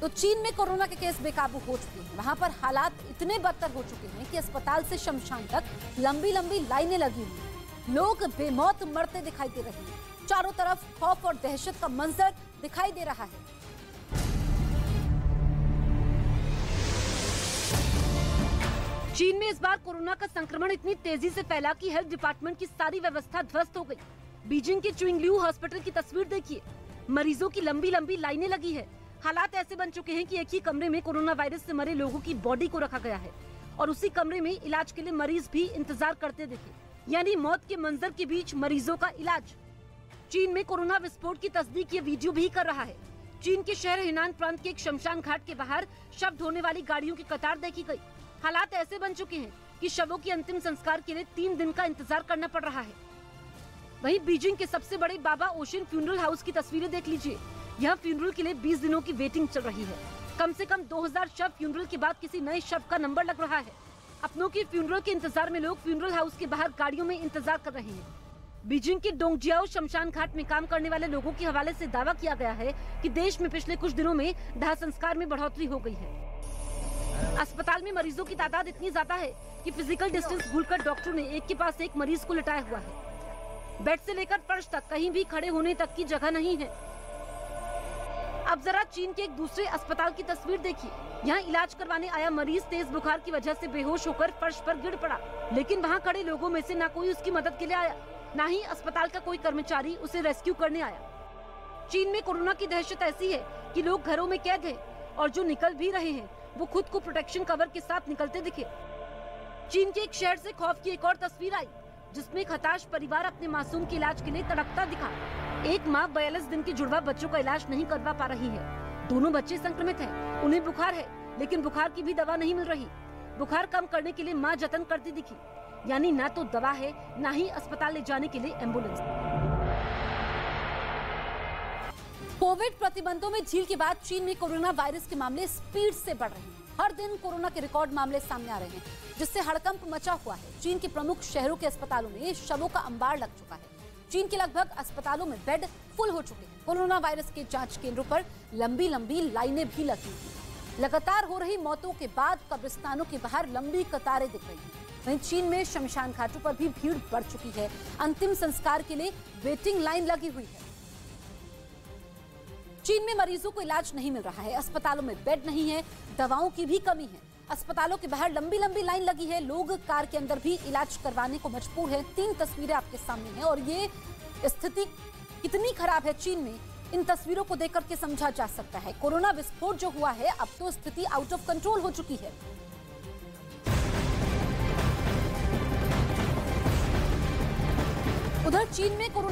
तो चीन में कोरोना के केस बेकाबू हो चुके हैं। वहां पर हालात इतने बदतर हो चुके हैं कि अस्पताल से शमशान तक लंबी लंबी लाइनें लगी हुई हैं। लोग बेमौत मरते दिखाई दे रहे हैं। चारों तरफ खौफ और दहशत का मंजर दिखाई दे रहा है। चीन में इस बार कोरोना का संक्रमण इतनी तेजी से फैला कि हेल्थ डिपार्टमेंट की सारी व्यवस्था ध्वस्त हो गई। बीजिंग के चुइंगलियू हॉस्पिटल की तस्वीर देखिए, मरीजों की लंबी लंबी लाइनें लगी है। हालात ऐसे बन चुके हैं कि एक ही कमरे में कोरोना वायरस से मरे लोगों की बॉडी को रखा गया है और उसी कमरे में इलाज के लिए मरीज भी इंतजार करते दिखे, यानी मौत के मंजर के बीच मरीजों का इलाज। चीन में कोरोना विस्फोट की तस्दीक ये वीडियो भी कर रहा है। चीन के शहर हेनान प्रांत के एक शमशान घाट के बाहर शव ढोने वाली गाड़ियों की कतार देखी गई। हालात ऐसे बन चुके हैं कि शवों के अंतिम संस्कार के लिए 3 दिन का इंतजार करना पड़ रहा है। वहीं बीजिंग के सबसे बड़े बाबा ओशन फ्यूनरल हाउस की तस्वीरें देख लीजिए। यहाँ फ्यूनरल के लिए 20 दिनों की वेटिंग चल रही है। कम से कम 2000 शव फ्यूनरल के बाद किसी नए शव का नंबर लग रहा है। अपनों की फ्यूनरल के इंतजार में लोग फ्यूनरल हाउस के बाहर गाड़ियों में इंतजार कर रहे हैं। बीजिंग के डोंगजियाओ शमशान घाट में काम करने वाले लोगों के हवाले से दावा किया गया है कि देश में पिछले कुछ दिनों में दाह संस्कार में बढ़ोतरी हो गई है। अस्पताल में मरीजों की तादाद इतनी ज्यादा है कि फिजिकल डिस्टेंस भूलकर डॉक्टर ने एक के पास एक मरीज को लिटाया हुआ है। बेड से लेकर फर्श तक कहीं भी खड़े होने तक की जगह नहीं है। अब जरा चीन के एक दूसरे अस्पताल की तस्वीर देखिए। यहाँ इलाज करवाने आया मरीज तेज बुखार की वजह से बेहोश होकर फर्श पर गिर पड़ा, लेकिन वहाँ खड़े लोगों में से न कोई उसकी मदद के लिए आया, न ही अस्पताल का कोई कर्मचारी उसे रेस्क्यू करने आया। चीन में कोरोना की दहशत ऐसी है कि लोग घरों में कैद हैं और जो निकल भी रहे हैं वो खुद को प्रोटेक्शन कवर के साथ निकलते दिखे। चीन के एक शहर से खौफ की एक और तस्वीर आई, जिसमें एक हताश परिवार अपने मासूम के इलाज के लिए तड़पता दिखा। एक माँ 42 दिन के जुड़वा बच्चों का इलाज नहीं करवा पा रही है। दोनों बच्चे संक्रमित हैं, उन्हें बुखार है, लेकिन बुखार की भी दवा नहीं मिल रही। बुखार कम करने के लिए माँ जतन करती दिखी, यानी न तो दवा है न ही अस्पताल ले जाने के लिए एम्बुलेंस। कोविड प्रतिबंधों में ढील के बाद चीन में कोरोना वायरस के मामले स्पीड से बढ़ रहे हैं। हर दिन कोरोना के रिकॉर्ड मामले सामने आ रहे हैं, जिससे हड़कंप मचा हुआ है। चीन के प्रमुख शहरों के अस्पतालों में शवों का अंबार लग चुका है। चीन के लगभग अस्पतालों में बेड फुल हो चुके हैं। कोरोना वायरस के जांच केंद्रों पर लंबी लंबी लाइनें भी लगी हुई। लगातार हो रही मौतों के बाद कब्रिस्तानों के बाहर लंबी कतारें दिख रही हैं। वहीं चीन में शमशान घाटों पर भी भीड़ बढ़ चुकी है। अंतिम संस्कार के लिए वेटिंग लाइन लगी हुई है। चीन में मरीजों को इलाज नहीं मिल रहा है। अस्पतालों में बेड नहीं है, दवाओं की भी कमी है। अस्पतालों के बाहर लंबी लंबी लाइन लगी है। लोग कार के अंदर भी इलाज करवाने को मजबूर हैं। 3 तस्वीरें आपके सामने हैं और ये स्थिति कितनी खराब है चीन में, इन तस्वीरों को देखकर के समझा जा सकता है। कोरोना विस्फोट जो हुआ है, अब तो स्थिति आउट ऑफ कंट्रोल हो चुकी है। उधर चीन में कोरोना